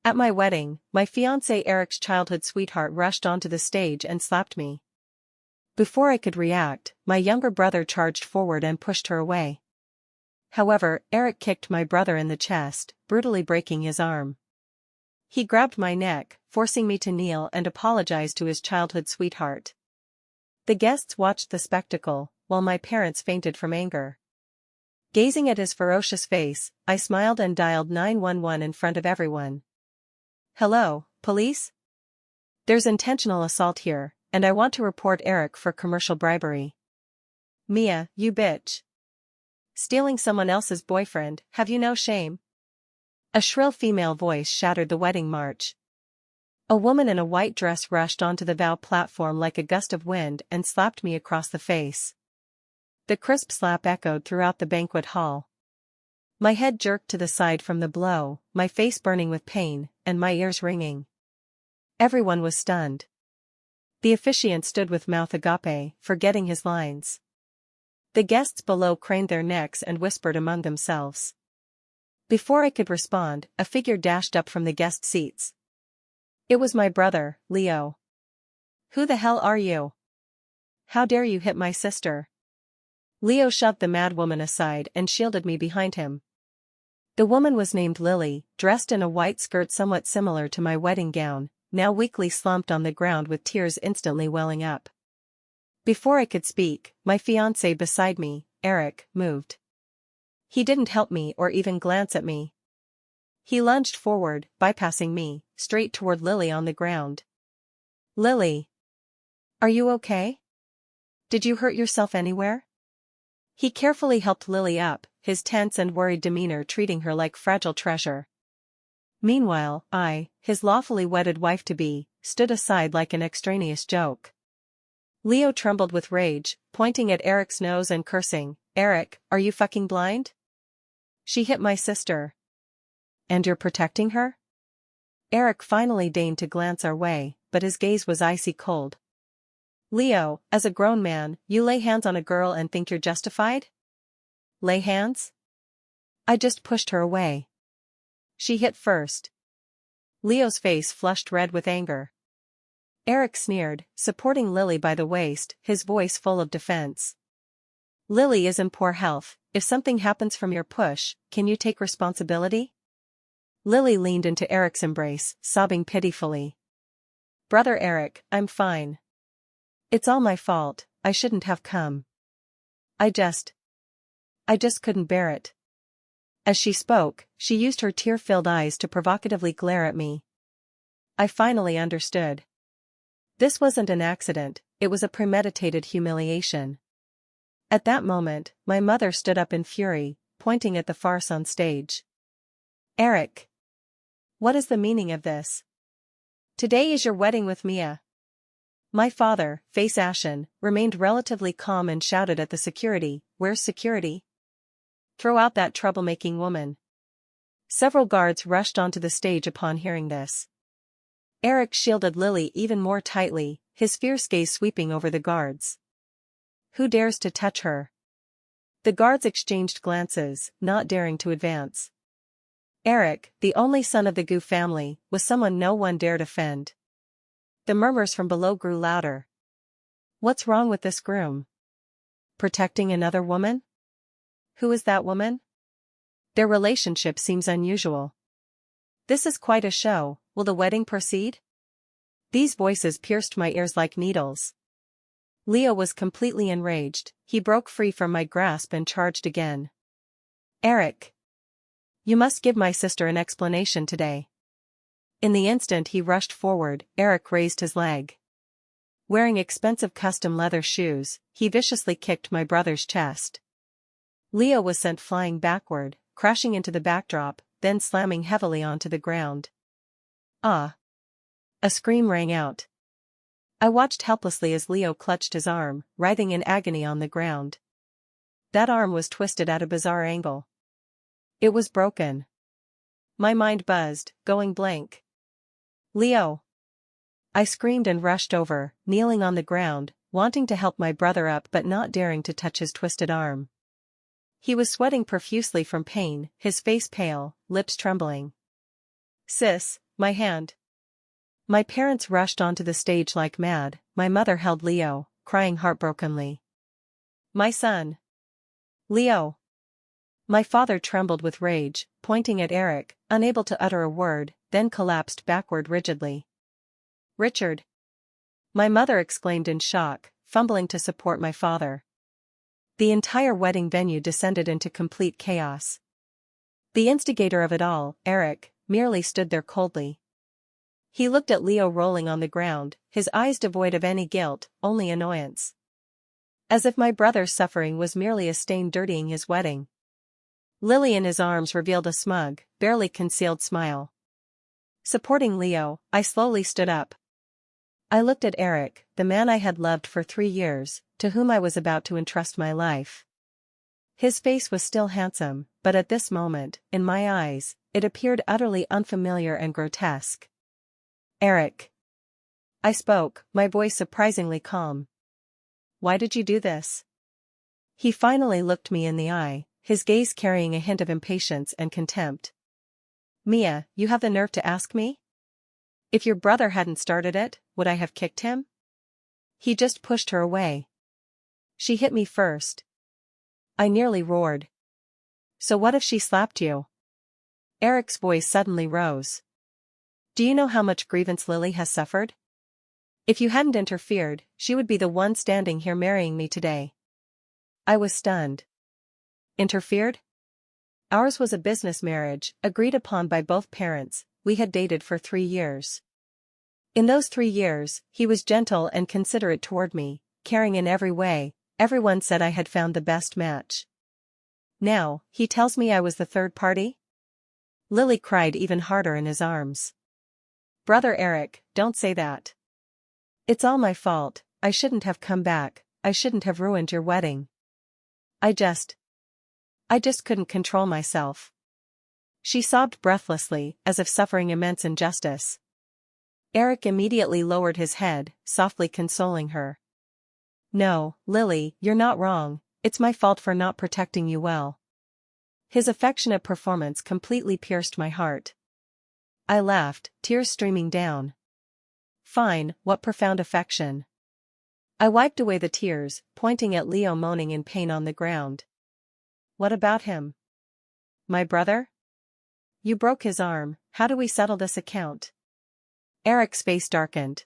At my wedding, my fiancé Eric's childhood sweetheart rushed onto the stage and slapped me. Before I could react, my younger brother charged forward and pushed her away. However, Eric kicked my brother in the chest, brutally breaking his arm. He grabbed my neck, forcing me to kneel and apologize to his childhood sweetheart. The guests watched the spectacle, while my parents fainted from anger. Gazing at his ferocious face, I smiled and dialed 911 in front of everyone. "Hello, police? There's intentional assault here, and I want to report Eric for commercial bribery." "Mia, you bitch. Stealing someone else's boyfriend, have you no shame?" A shrill female voice shattered the wedding march. A woman in a white dress rushed onto the vow platform like a gust of wind and slapped me across the face. The crisp slap echoed throughout the banquet hall. My head jerked to the side from the blow, my face burning with pain, and my ears ringing. Everyone was stunned. The officiant stood with mouth agape, forgetting his lines. The guests below craned their necks and whispered among themselves. Before I could respond, a figure dashed up from the guest seats. It was my brother, Leo. "Who the hell are you? How dare you hit my sister?" Leo shoved the madwoman aside and shielded me behind him. The woman was named Lily, dressed in a white skirt somewhat similar to my wedding gown, now weakly slumped on the ground with tears instantly welling up. Before I could speak, my fiancé beside me, Eric, moved. He didn't help me or even glance at me. He lunged forward, bypassing me, straight toward Lily on the ground. "Lily. Are you okay? Did you hurt yourself anywhere?" He carefully helped Lily up, his tense and worried demeanor treating her like fragile treasure. Meanwhile, I, his lawfully wedded wife-to-be, stood aside like an extraneous joke. Leo trembled with rage, pointing at Eric's nose and cursing, "Eric, are you fucking blind? She hit my sister. And you're protecting her?" Eric finally deigned to glance our way, but his gaze was icy cold. "Leo, as a grown man, you lay hands on a girl and think you're justified? Lay hands? I just pushed her away. She hit first." Leo's face flushed red with anger. Eric sneered, supporting Lily by the waist, his voice full of defense. "Lily is in poor health. If something happens from your push, can you take responsibility?" Lily leaned into Eric's embrace, sobbing pitifully. "Brother Eric, I'm fine. It's all my fault, I shouldn't have come. I just couldn't bear it." As she spoke, she used her tear-filled eyes to provocatively glare at me. I finally understood. This wasn't an accident, it was a premeditated humiliation. At that moment, my mother stood up in fury, pointing at the farce on stage. "Eric! What is the meaning of this? Today is your wedding with Mia." My father, face ashen, remained relatively calm and shouted at the security, "Where's security? Throw out that troublemaking woman." Several guards rushed onto the stage upon hearing this. Eric shielded Lily even more tightly, his fierce gaze sweeping over the guards. "Who dares to touch her?" The guards exchanged glances, not daring to advance. Eric, the only son of the Gu family, was someone no one dared offend. The murmurs from below grew louder. "What's wrong with this groom? Protecting another woman? Who is that woman? Their relationship seems unusual. This is quite a show, will the wedding proceed?" These voices pierced my ears like needles. Leo was completely enraged, he broke free from my grasp and charged again. "Eric! You must give my sister an explanation today." In the instant he rushed forward, Eric raised his leg. Wearing expensive custom leather shoes, he viciously kicked my brother's chest. Leo was sent flying backward, crashing into the backdrop, then slamming heavily onto the ground. "Ah!" A scream rang out. I watched helplessly as Leo clutched his arm, writhing in agony on the ground. That arm was twisted at a bizarre angle. It was broken. My mind buzzed, going blank. "Leo!" I screamed and rushed over, kneeling on the ground, wanting to help my brother up but not daring to touch his twisted arm. He was sweating profusely from pain, his face pale, lips trembling. "Sis, My hand. My parents rushed onto the stage like mad. My mother held Leo, crying heartbrokenly. My son. Leo. My father trembled with rage, pointing at Eric, unable to utter a word, then collapsed backward rigidly. Richard. My mother exclaimed in shock, fumbling to support my father. The entire wedding venue descended into complete chaos. The instigator of it all, Eric, merely stood there coldly. He looked at Leo rolling on the ground, his eyes devoid of any guilt, only annoyance. As if my brother's suffering was merely a stain dirtying his wedding. Lily in his arms revealed a smug, barely concealed smile. Supporting Leo, I slowly stood up. I looked at Eric, the man I had loved for 3 years, to whom I was about to entrust my life. His face was still handsome, but at this moment, in my eyes, it appeared utterly unfamiliar and grotesque. Eric. I spoke, my voice surprisingly calm. Why did you do this? He finally looked me in the eye, his gaze carrying a hint of impatience and contempt. Mia, you have the nerve to ask me? If your brother hadn't started it, would I have kicked him? He just pushed her away. She hit me first. I nearly roared. So what if she slapped you? Eric's voice suddenly rose. Do you know how much grievance Lily has suffered? If you hadn't interfered, she would be the one standing here marrying me today. I was stunned. Interfered? Ours was a business marriage, agreed upon by both parents. We had dated for 3 years. In those 3 years, he was gentle and considerate toward me, caring in every way. Everyone said I had found the best match. Now, he tells me I was the third party? Lily cried even harder in his arms. Brother Eric, don't say that. It's all my fault. I shouldn't have come back. I shouldn't have ruined your wedding. I just couldn't control myself. She sobbed breathlessly, as if suffering immense injustice. Eric immediately lowered his head, softly consoling her. No, Lily, you're not wrong. It's my fault for not protecting you well. His affectionate performance completely pierced my heart. I laughed, tears streaming down. Fine, what profound affection. I wiped away the tears, pointing at Leo moaning in pain on the ground. What about him? My brother? You broke his arm. How do we settle this account? Eric's face darkened.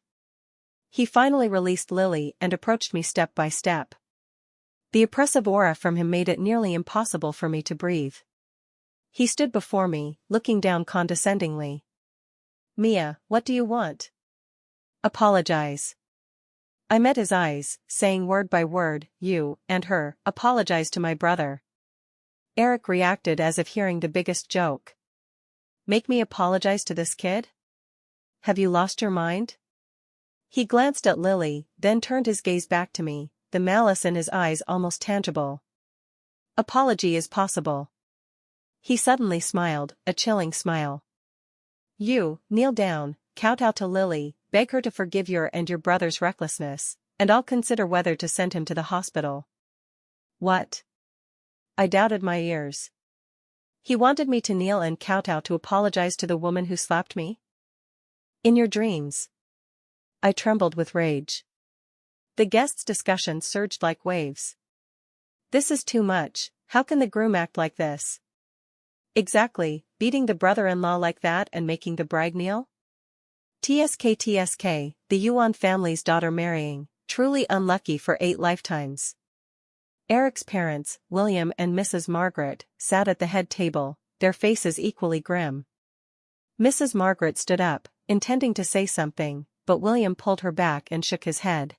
He finally released Lily and approached me step by step. The oppressive aura from him made it nearly impossible for me to breathe. He stood before me, looking down condescendingly. Mia, what do you want? Apologize. I met his eyes, saying word by word, you, and her, apologize to my brother. Eric reacted as if hearing the biggest joke. Make me apologize to this kid? Have you lost your mind? He glanced at Lily, then turned his gaze back to me, the malice in his eyes almost tangible. Apology is possible. He suddenly smiled, a chilling smile. You, kneel down, kowtow to Lily, beg her to forgive your and your brother's recklessness, and I'll consider whether to send him to the hospital. What? I doubted my ears. He wanted me to kneel and kowtow to apologize to the woman who slapped me? In your dreams. I trembled with rage. The guests' discussion surged like waves. This is too much. How can the groom act like this? Exactly, beating the brother-in-law like that and making the bride kneel? TSK, the Yuan family's daughter marrying, truly unlucky for 8 lifetimes. Eric's parents, William and Mrs. Margaret, sat at the head table, their faces equally grim. Mrs. Margaret stood up, intending to say something, but William pulled her back and shook his head.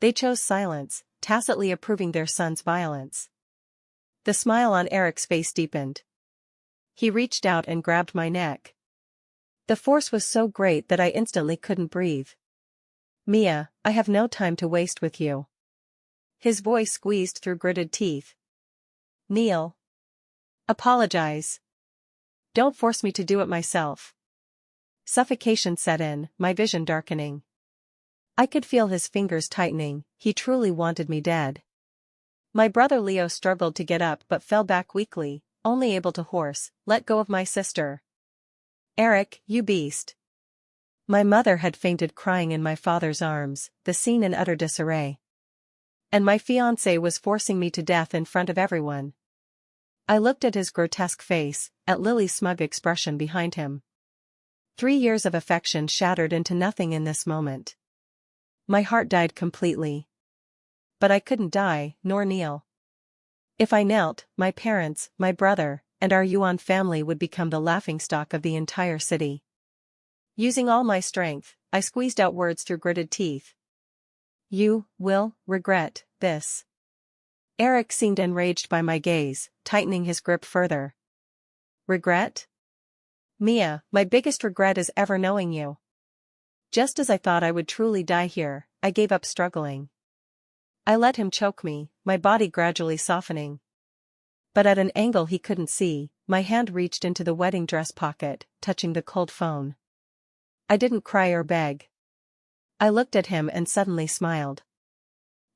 They chose silence, tacitly approving their son's violence. The smile on Eric's face deepened. He reached out and grabbed my neck. The force was so great that I instantly couldn't breathe. Mia, I have no time to waste with you. His voice squeezed through gritted teeth. Kneel. Apologize. Don't force me to do it myself. Suffocation set in, my vision darkening. I could feel his fingers tightening, he truly wanted me dead. My brother Leo struggled to get up but fell back weakly, only able to hoarse, "Let go of my sister." Eric, you beast. My mother had fainted crying in my father's arms, the scene in utter disarray. And my fiancé was forcing me to death in front of everyone. I looked at his grotesque face, at Lily's smug expression behind him. 3 years of affection shattered into nothing in this moment. My heart died completely. But I couldn't die, nor kneel. If I knelt, my parents, my brother, and our Yuan family would become the laughingstock of the entire city. Using all my strength, I squeezed out words through gritted teeth. You will regret this. Eric seemed enraged by my gaze, tightening his grip further. Regret? Mia, my biggest regret is ever knowing you. Just as I thought I would truly die here, I gave up struggling. I let him choke me, my body gradually softening. But at an angle he couldn't see, my hand reached into the wedding dress pocket, touching the cold phone. I didn't cry or beg. I looked at him and suddenly smiled.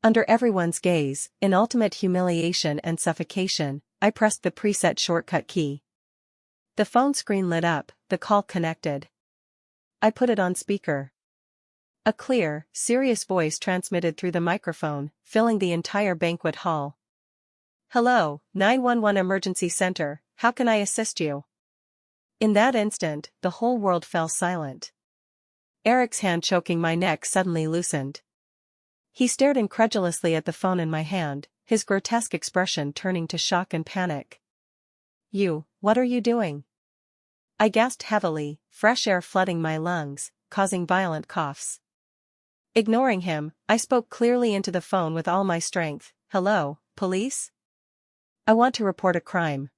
Under everyone's gaze, in ultimate humiliation and suffocation, I pressed the preset shortcut key. The phone screen lit up, the call connected. I put it on speaker. A clear, serious voice transmitted through the microphone, filling the entire banquet hall. Hello, 911 Emergency Center, how can I assist you? In that instant, the whole world fell silent. Eric's hand choking my neck suddenly loosened. He stared incredulously at the phone in my hand, his grotesque expression turning to shock and panic. What are you doing? I gasped heavily, fresh air flooding my lungs, causing violent coughs. Ignoring him, I spoke clearly into the phone with all my strength. Hello, police? I want to report a crime.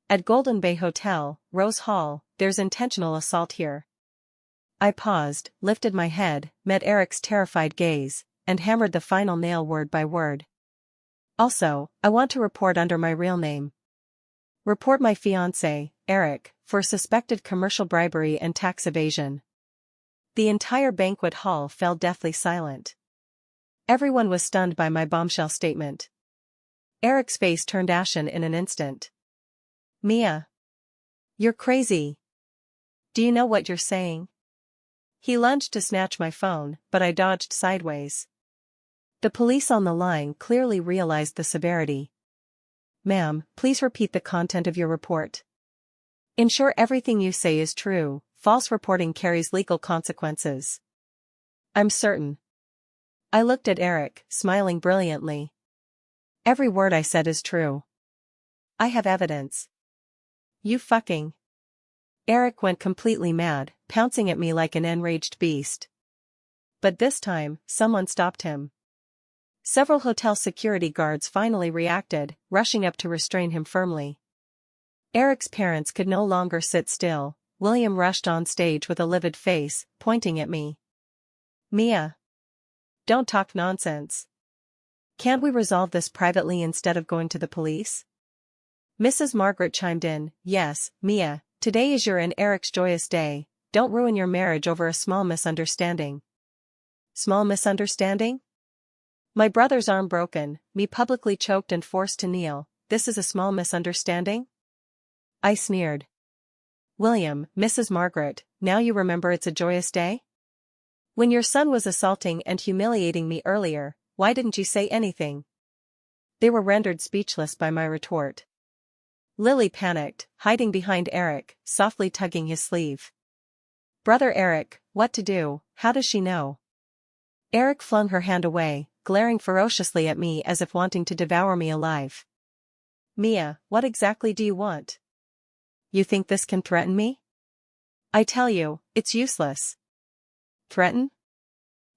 At Golden Bay Hotel, Rose Hall, there's intentional assault here. I paused, lifted my head, met Eric's terrified gaze, and hammered the final nail word by word. Also, I want to report under my real name. Report my fiancé, Eric, for suspected commercial bribery and tax evasion. The entire banquet hall fell deathly silent. Everyone was stunned by my bombshell statement. Eric's face turned ashen in an instant. Mia. You're crazy. Do you know what you're saying? He lunged to snatch my phone, but I dodged sideways. The police on the line clearly realized the severity. Ma'am, please repeat the content of your report. Ensure everything you say is true. False reporting carries legal consequences. I'm certain. I looked at Eric, smiling brilliantly. Every word I said is true. I have evidence. You fucking. Eric went completely mad, pouncing at me like an enraged beast. But this time, someone stopped him. Several hotel security guards finally reacted, rushing up to restrain him firmly. Eric's parents could no longer sit still. William rushed on stage with a livid face, pointing at me. Mia. Don't talk nonsense. Can't we resolve this privately instead of going to the police? Mrs. Margaret chimed in, Yes, Mia, today is your and Eric's joyous day, don't ruin your marriage over a small misunderstanding. Small misunderstanding? My brother's arm broken, me publicly choked and forced to kneel, this is a small misunderstanding? I sneered. William, Mrs. Margaret, now you remember it's a joyous day? When your son was assaulting and humiliating me earlier, why didn't you say anything? They were rendered speechless by my retort. Lily panicked, hiding behind Eric, softly tugging his sleeve. Brother Eric, what to do, how does she know? Eric flung her hand away, glaring ferociously at me as if wanting to devour me alive. Mia, what exactly do you want? You think this can threaten me? I tell you, it's useless. Threaten?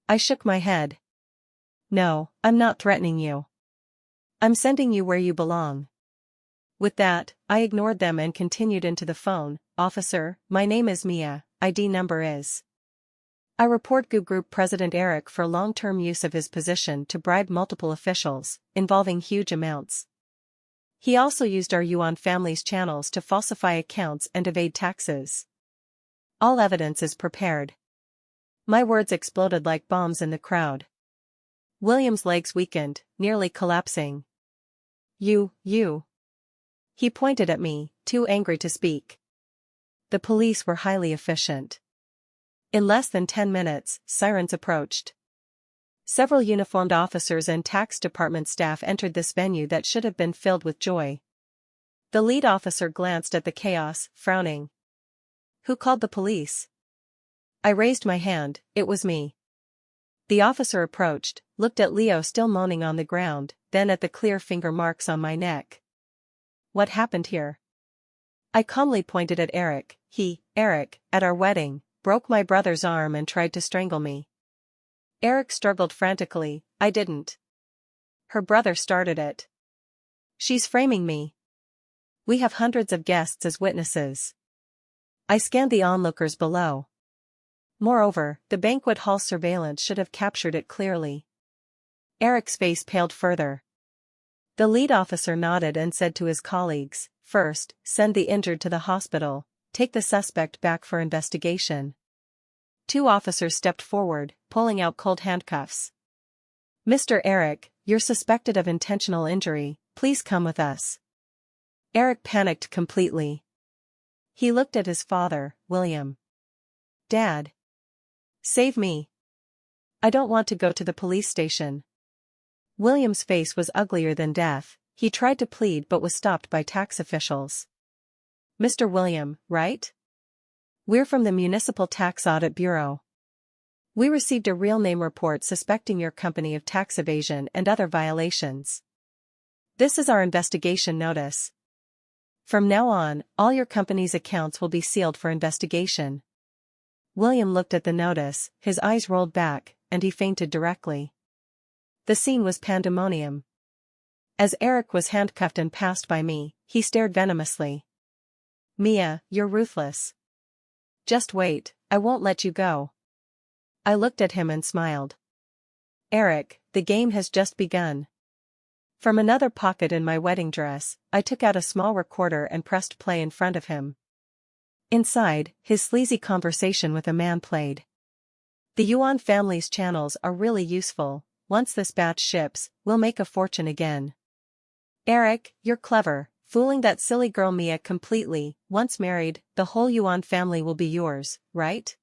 I shook my head. No, I'm not threatening you. I'm sending you where you belong. With that, I ignored them and continued into the phone. Officer, my name is Mia, ID number is. I report GU Group President Eric for long-term use of his position to bribe multiple officials, involving huge amounts. He also used our Yuan family's channels to falsify accounts and evade taxes. All evidence is prepared. My words exploded like bombs in the crowd. William's legs weakened, nearly collapsing. You. He pointed at me, too angry to speak. the police were highly efficient. In less than 10 minutes, sirens approached. Several uniformed officers and tax department staff entered this venue that should have been filled with joy. The lead officer glanced at the chaos, frowning. "Who called the police?" I raised my hand. It was me. The officer approached, looked at Leo still moaning on the ground, then at the clear finger marks on my neck. "What happened here?" I calmly pointed at Eric. Eric, at our wedding, broke my brother's arm and tried to strangle me. Eric struggled frantically. "I didn't. Her brother started it. She's framing me. We have hundreds of guests as witnesses." I scanned the onlookers below. Moreover, the banquet hall surveillance should have captured it clearly. Eric's face paled further. The lead officer nodded and said to his colleagues, "First, send the injured to the hospital, take the suspect back for investigation." 2 officers stepped forward, pulling out cold handcuffs. "Mr. Eric, you're suspected of intentional injury, please come with us." Eric panicked completely. He looked at his father, William. "Dad. Save me. I don't want to go to the police station." William's face was uglier than death. He tried to plead but was stopped by tax officials. "Mr. William, right? We're from the Municipal Tax Audit Bureau. We received a real name report suspecting your company of tax evasion and other violations. This is our investigation notice. From now on, all your company's accounts will be sealed for investigation." William looked at the notice, his eyes rolled back, and he fainted directly. The scene was pandemonium. As Eric was handcuffed and passed by me, he stared venomously. "Mia, you're ruthless. Just wait, I won't let you go." I looked at him and smiled. "Eric, the game has just begun." From another pocket in my wedding dress, I took out a small recorder and pressed play in front of him. Inside, his sleazy conversation with a man played. "The Yuan family's channels are really useful. Once this batch ships, we'll make a fortune again. Eric, you're clever, fooling that silly girl Mia completely. Once married, the whole Yuan family will be yours, right?"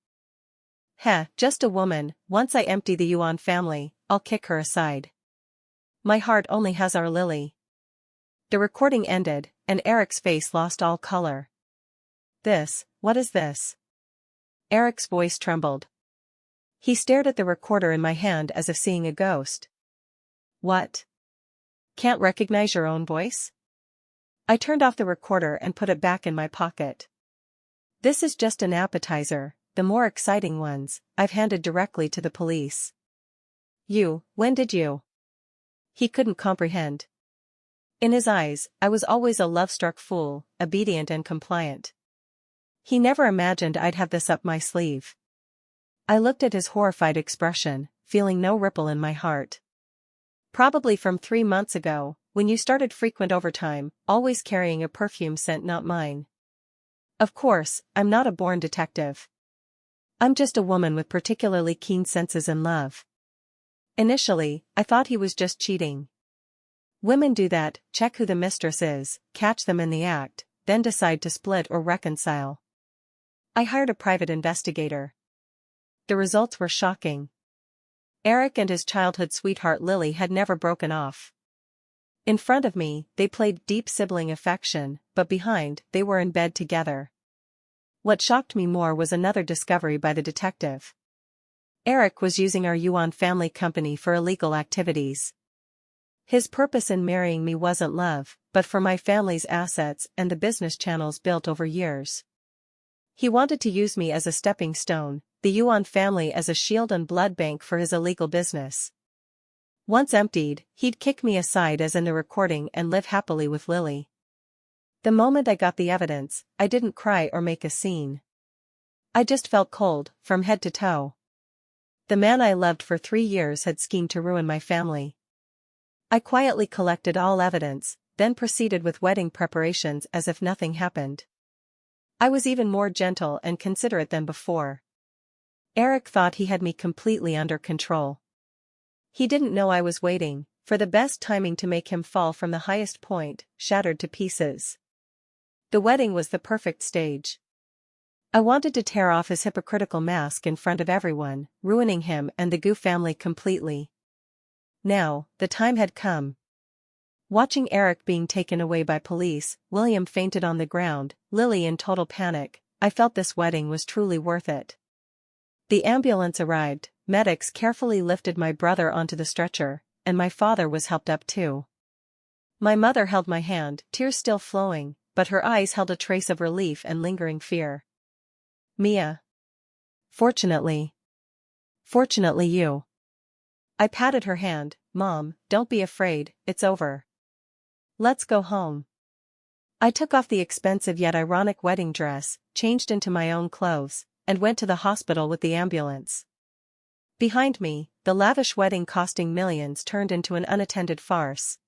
"Heh, just a woman. Once I empty the Yuan family, I'll kick her aside. My heart only has our Lily." The recording ended, and Eric's face lost all color. What is this?" Eric's voice trembled. He stared at the recorder in my hand as if seeing a ghost. "What? Can't recognize your own voice?" I turned off the recorder and put it back in my pocket. "This is just an appetizer, the more exciting ones, I've handed directly to the police." When did you?" He couldn't comprehend. In his eyes, I was always a love-struck fool, obedient and compliant. He never imagined I'd have this up my sleeve. I looked at his horrified expression, feeling no ripple in my heart. "Probably from 3 months ago, when you started frequent overtime, always carrying a perfume scent not mine. Of course, I'm not a born detective. I'm just a woman with particularly keen senses in love." Initially, I thought he was just cheating. Women do that, check who the mistress is, catch them in the act, then decide to split or reconcile. I hired a private investigator. The results were shocking. Eric and his childhood sweetheart Lily had never broken off. In front of me, they played deep sibling affection, but behind, they were in bed together. What shocked me more was another discovery by the detective. Eric was using our Yuan family company for illegal activities. His purpose in marrying me wasn't love, but for my family's assets and the business channels built over years. He wanted to use me as a stepping stone, the Yuan family as a shield and blood bank for his illegal business. Once emptied, he'd kick me aside as in the recording and live happily with Lily. The moment I got the evidence, I didn't cry or make a scene. I just felt cold, from head to toe. The man I loved for 3 years had schemed to ruin my family. I quietly collected all evidence, then proceeded with wedding preparations as if nothing happened. I was even more gentle and considerate than before. Eric thought he had me completely under control. He didn't know I was waiting for the best timing to make him fall from the highest point, shattered to pieces. The wedding was the perfect stage. I wanted to tear off his hypocritical mask in front of everyone, ruining him and the Gu family completely. Now, the time had come. Watching Eric being taken away by police, William fainted on the ground, Lily in total panic. I felt this wedding was truly worth it. The ambulance arrived, medics carefully lifted my brother onto the stretcher, and my father was helped up too. My mother held my hand, tears still flowing, but her eyes held a trace of relief and lingering fear. Mia. Fortunately you. I patted her hand. Mom, don't be afraid, it's over. Let's go home. I took off the expensive yet ironic wedding dress, changed into my own clothes, and went to the hospital with the ambulance. Behind me, the lavish wedding costing millions turned into an unattended farce.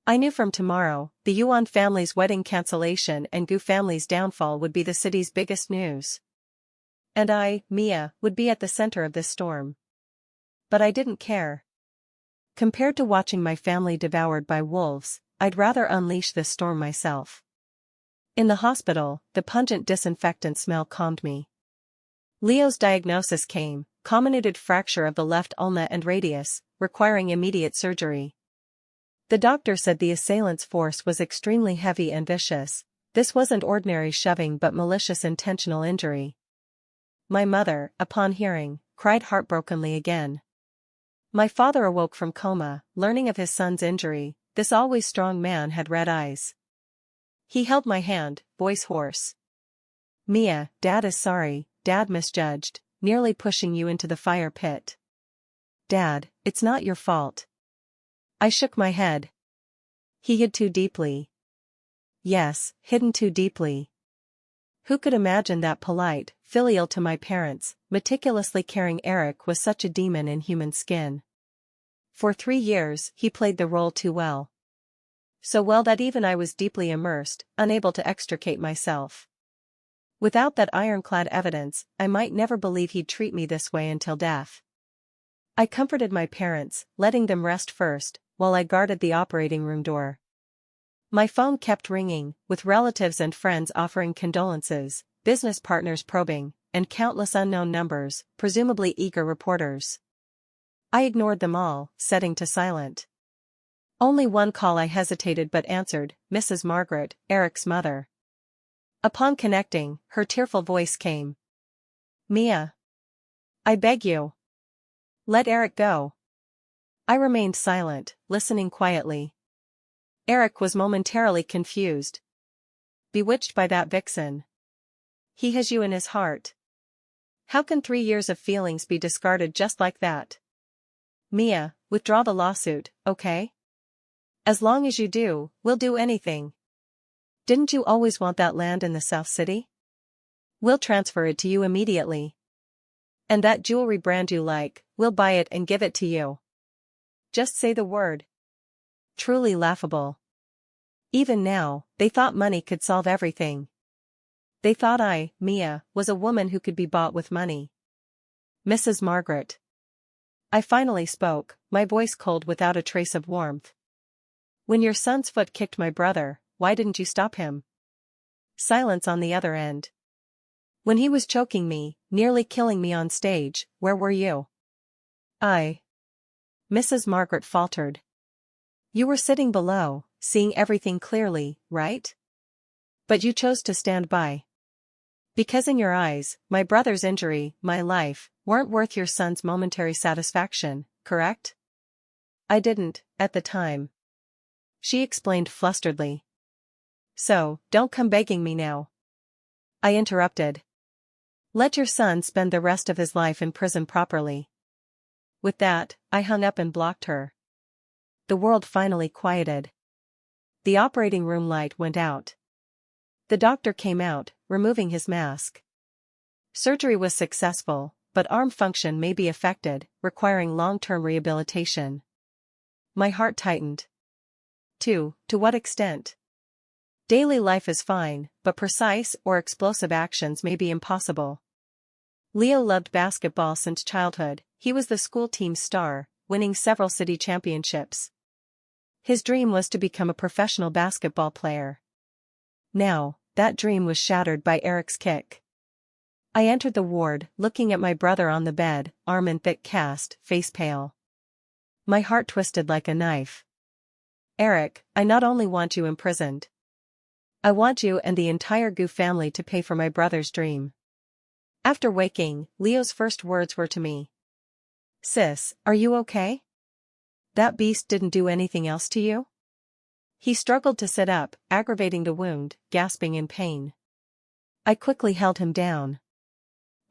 I knew from tomorrow, the Yuan family's wedding cancellation and Gu family's downfall would be the city's biggest news. And I, Mia, would be at the center of this storm. But I didn't care. Compared to watching my family devoured by wolves, I'd rather unleash this storm myself. In the hospital, the pungent disinfectant smell calmed me. Leo's diagnosis came, comminuted fracture of the left ulna and radius, requiring immediate surgery. The doctor said the assailant's force was extremely heavy and vicious. This wasn't ordinary shoving but malicious intentional injury. My mother, upon hearing, cried heartbrokenly again. My father awoke from coma, learning of his son's injury. This always strong man had red eyes. He held my hand, voice hoarse. Mia, Dad is sorry, Dad misjudged, nearly pushing you into the fire pit. Dad, it's not your fault. I shook my head. He hid too deeply. Yes, hidden too deeply. Who could imagine that polite, filial to my parents, meticulously caring Eric was such a demon in human skin? For 3 years, he played the role too well. So well that even I was deeply immersed, unable to extricate myself. Without that ironclad evidence, I might never believe he'd treat me this way until death. I comforted my parents, letting them rest first, while I guarded the operating room door. My phone kept ringing, with relatives and friends offering condolences, business partners probing, and countless unknown numbers, presumably eager reporters. I ignored them all, setting to silent. Only one call I hesitated but answered, Mrs. Margaret, Eric's mother. Upon connecting, her tearful voice came. Mia. I beg you. Let Eric go. I remained silent, listening quietly. Eric was momentarily confused. Bewitched by that vixen. He has you in his heart. How can 3 years of feelings be discarded just like that? Mia, withdraw the lawsuit, okay? As long as you do, we'll do anything. Didn't you always want that land in the South City? We'll transfer it to you immediately. And that jewelry brand you like, we'll buy it and give it to you. Just say the word. Truly laughable. Even now, they thought money could solve everything. They thought I, Mia, was a woman who could be bought with money. Mrs. Margaret. I finally spoke, my voice cold without a trace of warmth. When your son's foot kicked my brother, why didn't you stop him? Silence on the other end. When he was choking me, nearly killing me on stage, where were you? Mrs. Margaret faltered. You were sitting below, seeing everything clearly, right? But you chose to stand by. Because in your eyes, my brother's injury, my life, weren't worth your son's momentary satisfaction, correct? I didn't, at the time. She explained flusteredly. So, don't come begging me now. I interrupted. Let your son spend the rest of his life in prison properly. With that, I hung up and blocked her. The world finally quieted. The operating room light went out. The doctor came out, removing his mask. Surgery was successful, but arm function may be affected, requiring long-term rehabilitation. My heart tightened. To what extent? Daily life is fine, but precise or explosive actions may be impossible. Leo loved basketball since childhood. He was the school team's star, winning several city championships. His dream was to become a professional basketball player. Now, that dream was shattered by Eric's kick. I entered the ward, looking at my brother on the bed, arm in thick cast, face pale. My heart twisted like a knife. Eric, I not only want you imprisoned. I want you and the entire Gu family to pay for my brother's dream. After waking, Leo's first words were to me. Sis, are you okay? That beast didn't do anything else to you? He struggled to sit up, aggravating the wound, gasping in pain. I quickly held him down.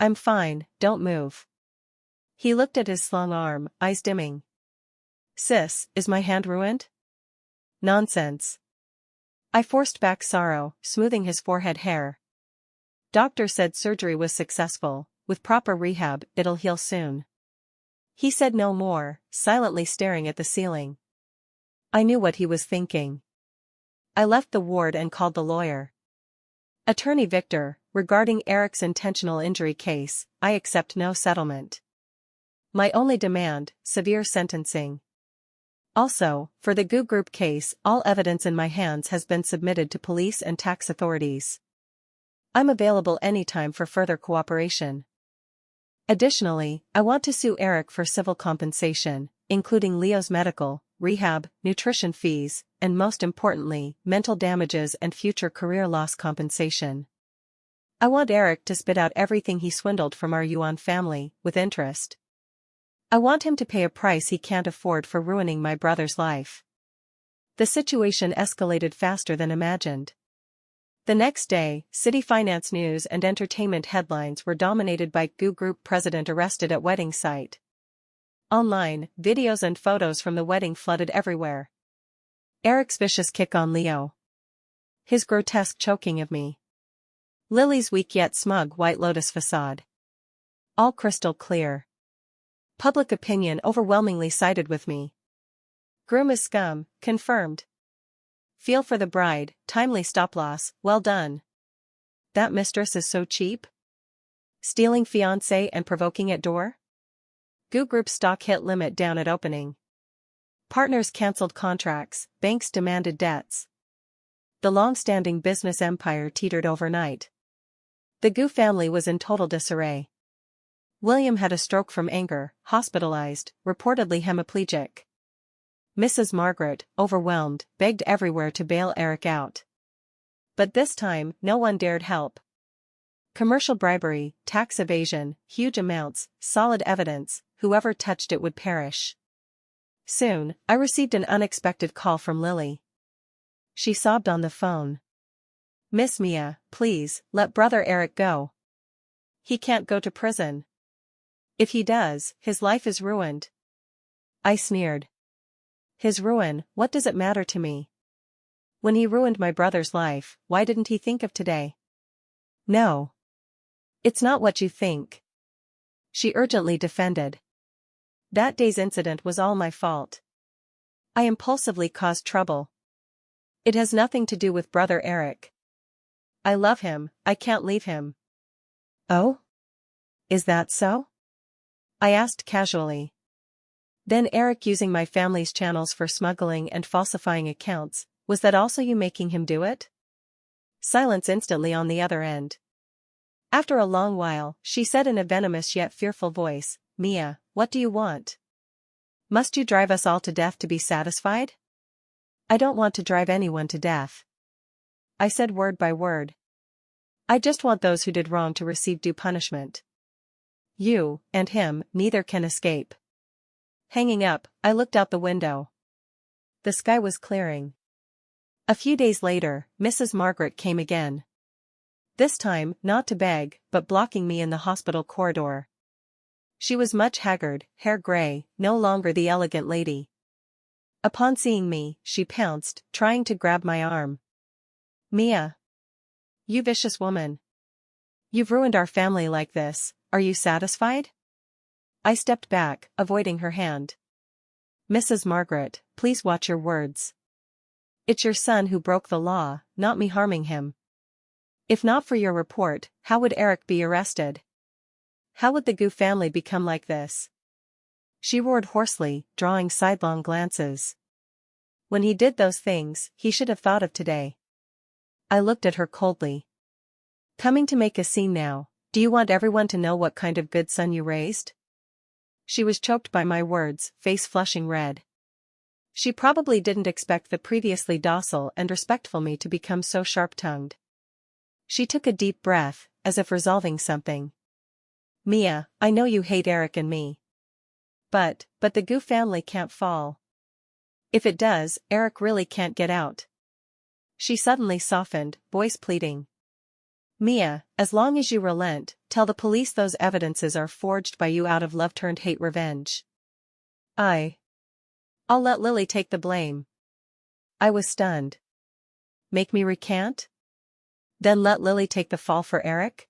I'm fine, don't move. He looked at his slung arm, eyes dimming. Sis, is my hand ruined? Nonsense. I forced back sorrow, smoothing his forehead hair. Doctor said surgery was successful, with proper rehab, it'll heal soon. He said no more, silently staring at the ceiling. I knew what he was thinking. I left the ward and called the lawyer. Attorney Victor, regarding Eric's intentional injury case, I accept no settlement. My only demand, severe sentencing. Also, for the Gu Group case, all evidence in my hands has been submitted to police and tax authorities. I'm available anytime for further cooperation. Additionally, I want to sue Eric for civil compensation, including Leo's medical, rehab, nutrition fees, and most importantly, mental damages and future career loss compensation. I want Eric to spit out everything he swindled from our Yuan family, with interest. I want him to pay a price he can't afford for ruining my brother's life. The situation escalated faster than imagined. The next day, city finance news and entertainment headlines were dominated by Gu Group president arrested at wedding site. Online, videos and photos from the wedding flooded everywhere. Eric's vicious kick on Leo. His grotesque choking of me. Lily's weak yet smug White Lotus facade. All crystal clear. Public opinion overwhelmingly sided with me. Groom is scum, confirmed. Feel for the bride, timely stop-loss, well done. That mistress is so cheap? Stealing fiancé and provoking at door? Gu Group stock hit limit down at opening. Partners cancelled contracts, banks demanded debts. The long-standing business empire teetered overnight. The Gu family was in total disarray. William had a stroke from anger, hospitalized, reportedly hemiplegic. Mrs. Margaret, overwhelmed, begged everywhere to bail Eric out. But this time, no one dared help. Commercial bribery, tax evasion, huge amounts, solid evidence, whoever touched it would perish. Soon, I received an unexpected call from Lily. She sobbed on the phone. Miss Mia, please, let brother Eric go. He can't go to prison. If he does, his life is ruined. I sneered. His ruin, what does it matter to me? When he ruined my brother's life, why didn't he think of today? No. It's not what you think. She urgently defended. That day's incident was all my fault. I impulsively caused trouble. It has nothing to do with brother Eric. I love him, I can't leave him. Oh? Is that so? I asked casually. Then Eric using my family's channels for smuggling and falsifying accounts, was that also you making him do it? Silence instantly on the other end. After a long while, she said in a venomous yet fearful voice, Mia, what do you want? Must you drive us all to death to be satisfied? I don't want to drive anyone to death. I said word by word. I just want those who did wrong to receive due punishment. You, and him, neither can escape. Hanging up, I looked out the window. The sky was clearing. A few days later, Mrs. Margaret came again. This time, not to beg, but blocking me in the hospital corridor. She was much haggard, hair gray, no longer the elegant lady. Upon seeing me, she pounced, trying to grab my arm. Mia. You vicious woman. You've ruined our family like this, are you satisfied? I stepped back, avoiding her hand. Mrs. Margaret, please watch your words. It's your son who broke the law, not me harming him. If not for your report, how would Eric be arrested? How would the Gu family become like this? She roared hoarsely, drawing sidelong glances. When he did those things, he should have thought of today. I looked at her coldly. Coming to make a scene now, Do you want everyone to know what kind of good son you raised? She was choked by my words, face flushing red. She probably didn't expect the previously docile and respectful me to become so sharp-tongued. She took a deep breath, as if resolving something. Mia, I know you hate Eric and me. But the Gu family can't fall. If it does, Eric really can't get out. She suddenly softened, voice pleading. Mia, as long as you relent, tell the police those evidences are forged by you out of love-turned-hate revenge. I'll let Lily take the blame. I was stunned. Make me recant? Then let Lily take the fall for Eric?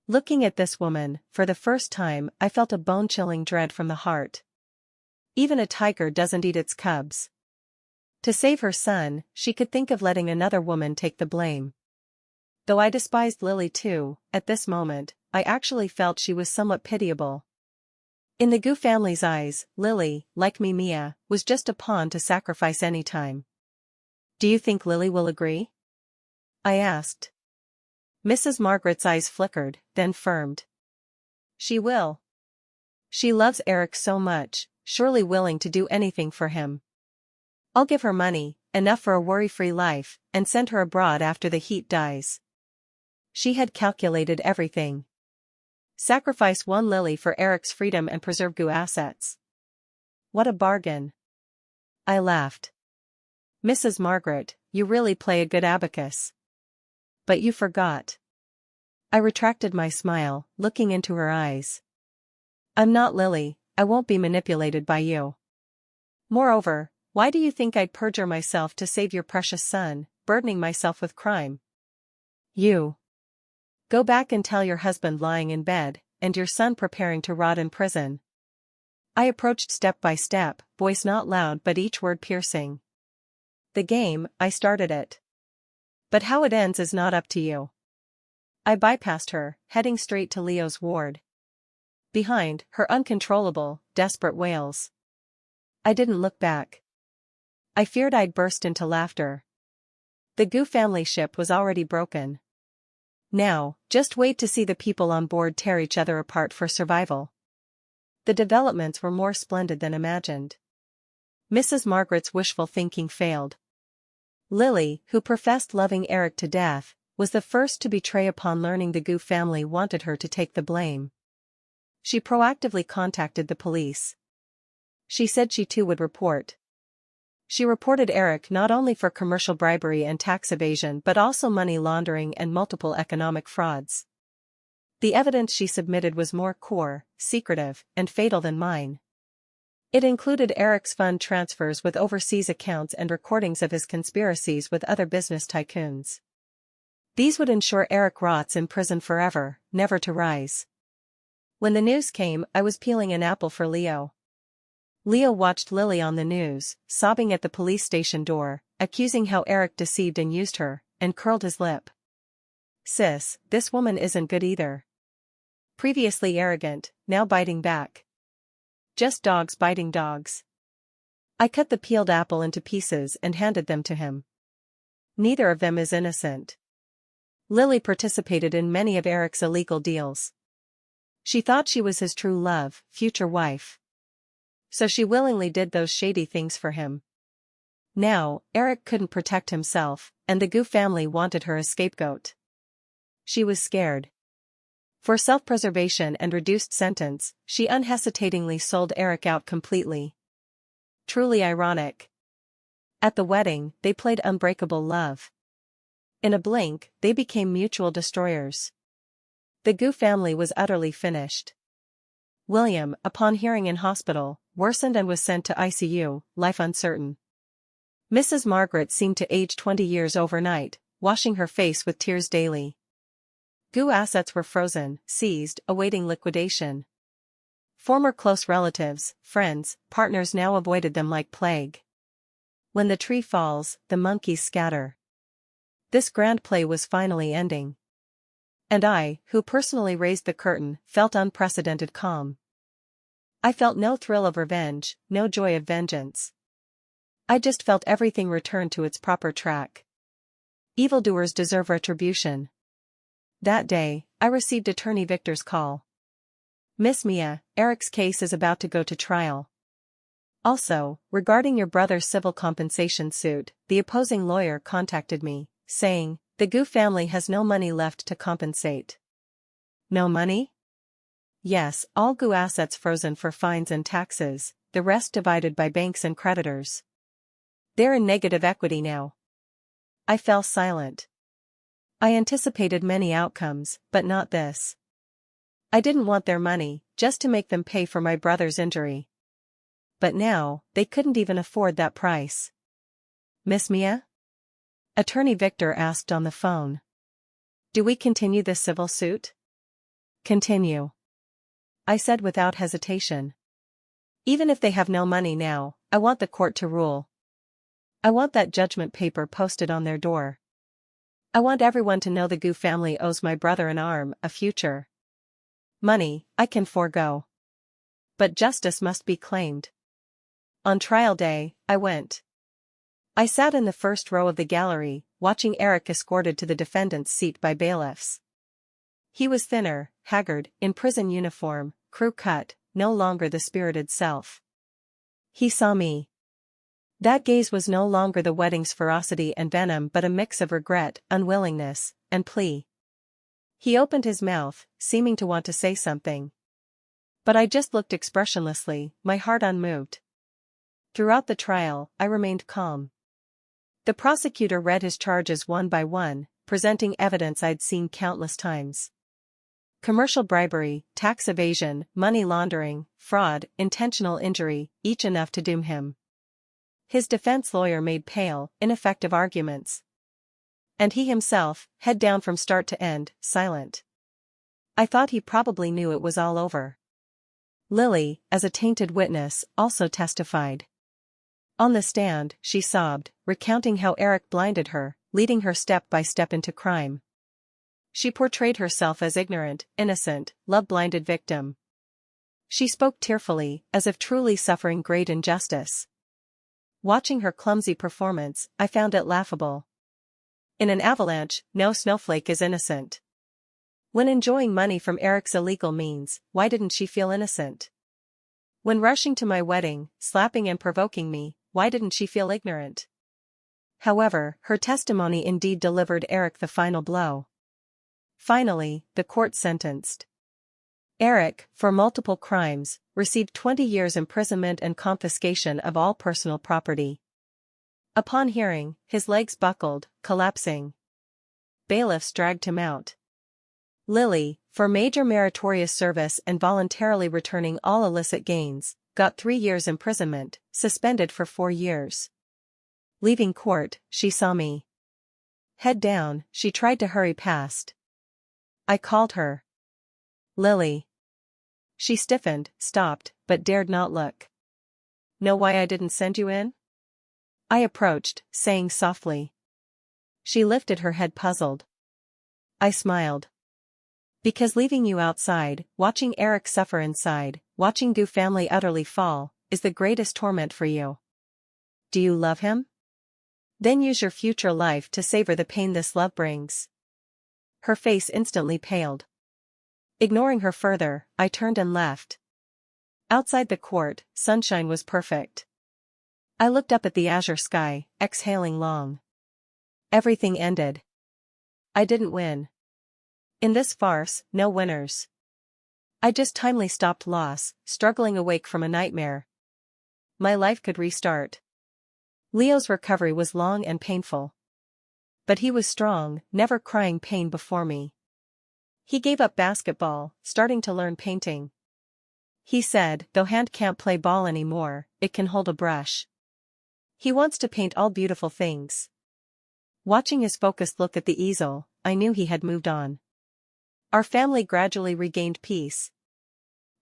Looking at this woman, for the first time I felt a bone-chilling dread from the heart. Even a tiger doesn't eat its cubs. To save her son, she could think of letting another woman take the blame. Though I despised Lily too, at this moment, I actually felt she was somewhat pitiable. In the Gu family's eyes, Lily, like me Mia, was just a pawn to sacrifice any time. Do you think Lily will agree? I asked. Mrs. Margaret's eyes flickered, then firmed. She will. She loves Eric so much, surely willing to do anything for him. I'll give her money, enough for a worry-free life, and send her abroad after the heat dies. She had calculated everything. Sacrifice one Lily for Eric's freedom and preserve Gu assets. What a bargain. I laughed. Mrs. Margaret, you really play a good abacus. But you forgot. I retracted my smile, looking into her eyes. I'm not Lily, I won't be manipulated by you. Moreover, why do you think I'd perjure myself to save your precious son, burdening myself with crime? You. Go back and tell your husband lying in bed, and your son preparing to rot in prison. I approached step by step, voice not loud but each word piercing. The game, I started it. But how it ends is not up to you. I bypassed her, heading straight to Leo's ward. Behind, her uncontrollable, desperate wails. I didn't look back. I feared I'd burst into laughter. The Gu family ship was already broken. Now, just wait to see the people on board tear each other apart for survival. The developments were more splendid than imagined. Mrs. Margaret's wishful thinking failed. Lily, who professed loving Eric to death, was the first to betray upon learning the Gu family wanted her to take the blame. She proactively contacted the police. She said she too would report. She reported Eric not only for commercial bribery and tax evasion but also money laundering and multiple economic frauds. The evidence she submitted was more core, secretive, and fatal than mine. It included Eric's fund transfers with overseas accounts and recordings of his conspiracies with other business tycoons. These would ensure Eric rots in prison forever, never to rise. When the news came, I was peeling an apple for Leo. Leo watched Lily on the news, sobbing at the police station door, accusing how Eric deceived and used her, and curled his lip. Sis, this woman isn't good either. Previously arrogant, now biting back. Just dogs biting dogs. I cut the peeled apple into pieces and handed them to him. Neither of them is innocent. Lily participated in many of Eric's illegal deals. She thought she was his true love, future wife. So she willingly did those shady things for him. Now, Eric couldn't protect himself, and the Gu family wanted her as scapegoat. She was scared. For self-preservation and reduced sentence, she unhesitatingly sold Eric out completely. Truly ironic. At the wedding, they played unbreakable love. In a blink, they became mutual destroyers. The Gu family was utterly finished. William, upon hearing in hospital, worsened and was sent to ICU, life uncertain. Mrs. Margaret seemed to age 20 years overnight, washing her face with tears daily. Gu assets were frozen, seized, awaiting liquidation. Former close relatives, friends, partners now avoided them like plague. When the tree falls, the monkeys scatter. This grand play was finally ending. And I, who personally raised the curtain, felt unprecedented calm. I felt no thrill of revenge, no joy of vengeance. I just felt everything return to its proper track. Evildoers deserve retribution. That day, I received Attorney Victor's call. Miss Mia, Eric's case is about to go to trial. Also, regarding your brother's civil compensation suit, the opposing lawyer contacted me, saying, the Gu family has no money left to compensate. No money? Yes, all Gu assets frozen for fines and taxes, the rest divided by banks and creditors. They're in negative equity now. I fell silent. I anticipated many outcomes, but not this. I didn't want their money, just to make them pay for my brother's injury. But now, they couldn't even afford that price. Miss Mia? Attorney Victor asked on the phone. Do we continue this civil suit? Continue. I said without hesitation. Even if they have no money now, I want the court to rule. I want that judgment paper posted on their door. I want everyone to know the Gu family owes my brother an arm, a future. Money, I can forego. But justice must be claimed. On trial day, I went. I sat in the first row of the gallery, watching Eric escorted to the defendant's seat by bailiffs. He was thinner, haggard, in prison uniform, crew-cut, no longer the spirited self. He saw me. That gaze was no longer the wedding's ferocity and venom but a mix of regret, unwillingness, and plea. He opened his mouth, seeming to want to say something. But I just looked expressionlessly, my heart unmoved. Throughout the trial, I remained calm. The prosecutor read his charges one by one, presenting evidence I'd seen countless times. Commercial bribery, tax evasion, money laundering, fraud, intentional injury, each enough to doom him. His defense lawyer made pale, ineffective arguments. And he himself, head down from start to end, silent. I thought he probably knew it was all over. Lily, as a tainted witness, also testified. On the stand, she sobbed, recounting how Eric blinded her, leading her step by step into crime. She portrayed herself as ignorant, innocent, love-blinded victim. She spoke tearfully, as if truly suffering great injustice. Watching her clumsy performance, I found it laughable. In an avalanche, no snowflake is innocent. When enjoying money from Eric's illegal means, why didn't she feel innocent? When rushing to my wedding, slapping and provoking me, why didn't she feel ignorant? However, her testimony indeed delivered Eric the final blow. Finally, the court sentenced Eric, for multiple crimes, received 20 years imprisonment and confiscation of all personal property. Upon hearing, his legs buckled, collapsing. Bailiffs dragged him out. Lily, for major meritorious service and voluntarily returning all illicit gains, got 3 years imprisonment, suspended for 4 years. Leaving court, she saw me. Head down, she tried to hurry past. I called her. Lily. She stiffened, stopped, but dared not look. Know why I didn't send you in? I approached, saying softly. She lifted her head puzzled. I smiled. Because leaving you outside, watching Eric suffer inside, watching Gu family utterly fall, is the greatest torment for you. Do you love him? Then use your future life to savor the pain this love brings. Her face instantly paled. Ignoring her further, I turned and left. Outside the court, sunshine was perfect. I looked up at the azure sky, exhaling long. Everything ended. I didn't win. In this farce, no winners. I just timely stopped loss, struggling awake from a nightmare. My life could restart. Leo's recovery was long and painful. But he was strong, never crying pain before me. He gave up basketball, starting to learn painting. He said, though hand can't play ball anymore, it can hold a brush. He wants to paint all beautiful things. Watching his focused look at the easel, I knew he had moved on. Our family gradually regained peace.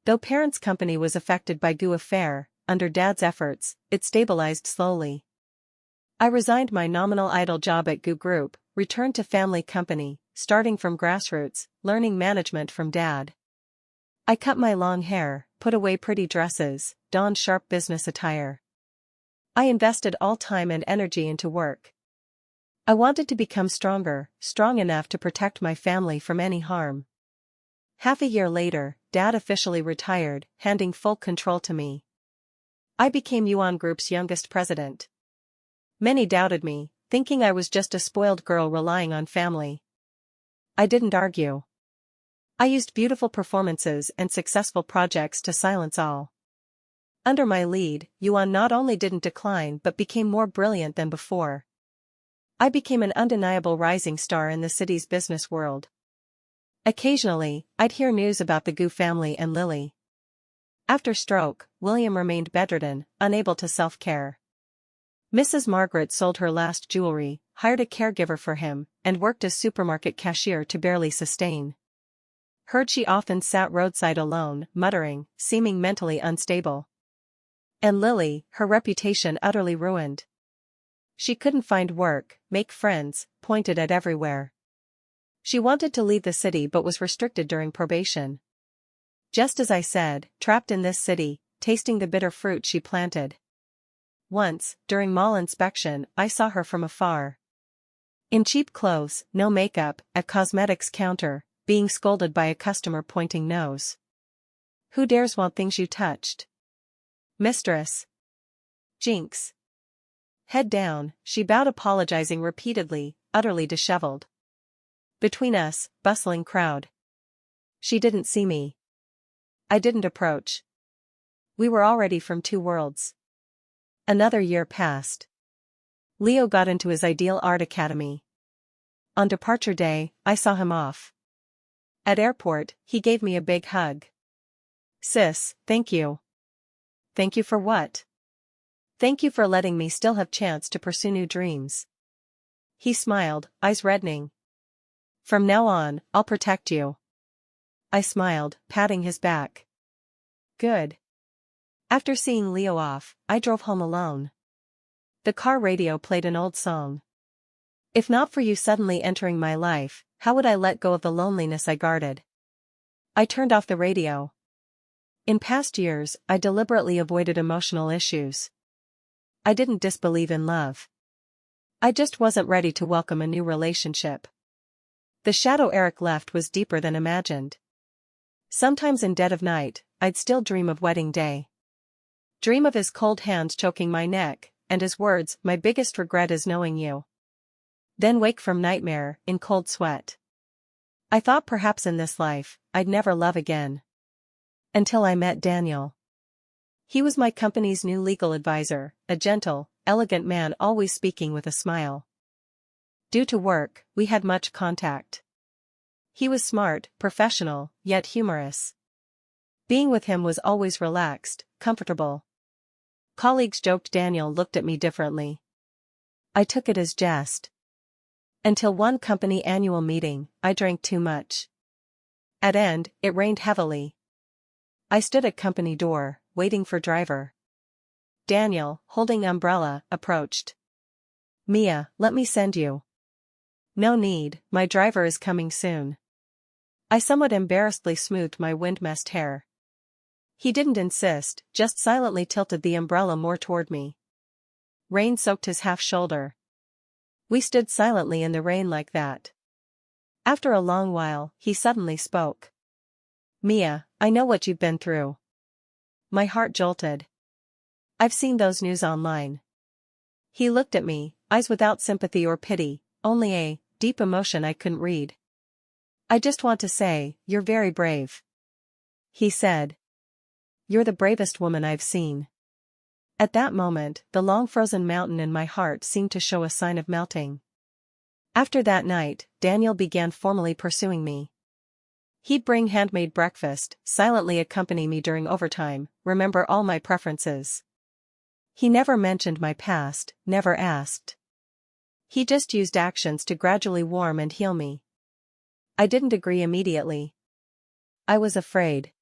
Though parents' company was affected by Gu affair, under Dad's efforts, it stabilized slowly. I resigned my nominal idle job at Gu Group, returned to family company, starting from grassroots, learning management from Dad. I cut my long hair, put away pretty dresses, donned sharp business attire. I invested all time and energy into work. I wanted to become stronger, strong enough to protect my family from any harm. Half a year later, Dad officially retired, handing full control to me. I became Yuan Group's youngest president. Many doubted me, thinking I was just a spoiled girl relying on family. I didn't argue. I used beautiful performances and successful projects to silence all. Under my lead, Yuan not only didn't decline but became more brilliant than before. I became an undeniable rising star in the city's business world. Occasionally, I'd hear news about the Gu family and Lily. After stroke, William remained bedridden, unable to self-care. Mrs. Margaret sold her last jewelry, hired a caregiver for him, and worked as supermarket cashier to barely sustain. Heard she often sat roadside alone, muttering, seeming mentally unstable. And Lily, her reputation utterly ruined. She couldn't find work, make friends, pointed at everywhere. She wanted to leave the city but was restricted during probation. Just as I said, trapped in this city, tasting the bitter fruit she planted. Once, during mall inspection, I saw her from afar. In cheap clothes, no makeup, at cosmetics counter, being scolded by a customer pointing nose. Who dares want things you touched? Mistress. Jinx. Head down, she bowed, apologizing repeatedly, utterly disheveled. Between us, bustling crowd. She didn't see me. I didn't approach. We were already from two worlds. Another year passed. Leo got into his ideal art academy. On departure day, I saw him off. At airport, he gave me a big hug. Sis, thank you. Thank you for what? Thank you for letting me still have chance to pursue new dreams. He smiled, eyes reddening. From now on, I'll protect you. I smiled, patting his back. Good. After seeing Leo off, I drove home alone. The car radio played an old song. If not for you suddenly entering my life, how would I let go of the loneliness I guarded? I turned off the radio. In past years, I deliberately avoided emotional issues. I didn't disbelieve in love. I just wasn't ready to welcome a new relationship. The shadow Eric left was deeper than imagined. Sometimes in dead of night, I'd still dream of wedding day. Dream of his cold hands choking my neck, and his words, "My biggest regret is knowing you." Then wake from nightmare, in cold sweat. I thought perhaps in this life, I'd never love again. Until I met Daniel. He was my company's new legal advisor, a gentle, elegant man always speaking with a smile. Due to work, we had much contact. He was smart, professional, yet humorous. Being with him was always relaxed, comfortable. Colleagues joked Daniel looked at me differently. I took it as jest. Until one company annual meeting, I drank too much. At end, it rained heavily. I stood at company door, waiting for driver. Daniel, holding umbrella, approached. Mia, let me send you. No need, my driver is coming soon. I somewhat embarrassedly smoothed my wind-messed hair. He didn't insist, just silently tilted the umbrella more toward me. Rain soaked his half shoulder. We stood silently in the rain like that. After a long while, he suddenly spoke. Mia, I know what you've been through. My heart jolted. I've seen those news online. He looked at me, eyes without sympathy or pity, only a deep emotion I couldn't read. I just want to say, you're very brave. He said. You're the bravest woman I've seen. At that moment, the long-frozen mountain in my heart seemed to show a sign of melting. After that night, Daniel began formally pursuing me. He'd bring handmade breakfast, silently accompany me during overtime, remember all my preferences. He never mentioned my past, never asked. He just used actions to gradually warm and heal me. I didn't agree immediately. I was afraid.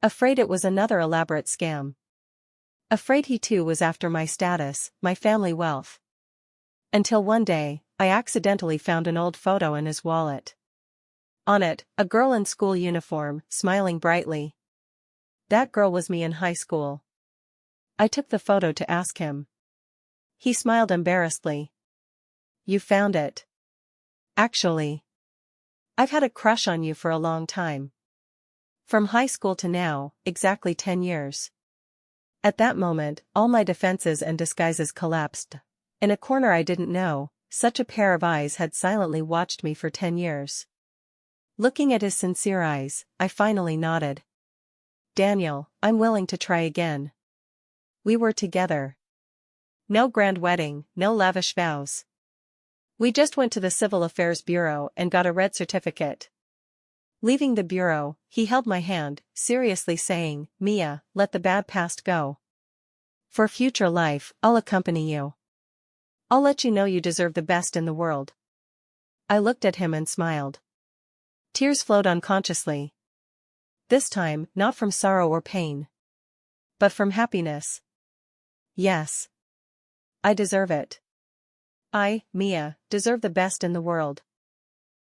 Afraid it was another elaborate scam. Afraid he too was after my status, my family wealth. Until one day, I accidentally found an old photo in his wallet. On it, a girl in school uniform, smiling brightly. That girl was me in high school. I took the photo to ask him. He smiled embarrassedly. You found it. Actually, I've had a crush on you for a long time. From high school to now, exactly 10 years. At that moment, all my defenses and disguises collapsed. In a corner I didn't know, such a pair of eyes had silently watched me for 10 years. Looking at his sincere eyes, I finally nodded. Daniel, I'm willing to try again. We were together. No grand wedding, no lavish vows. We just went to the Civil Affairs Bureau and got a red certificate. Leaving the bureau, he held my hand, seriously saying, Mia, let the bad past go. For future life, I'll accompany you. I'll let you know you deserve the best in the world. I looked at him and smiled. Tears flowed unconsciously. This time, not from sorrow or pain, but from happiness. Yes. I deserve it. I, Mia, deserve the best in the world.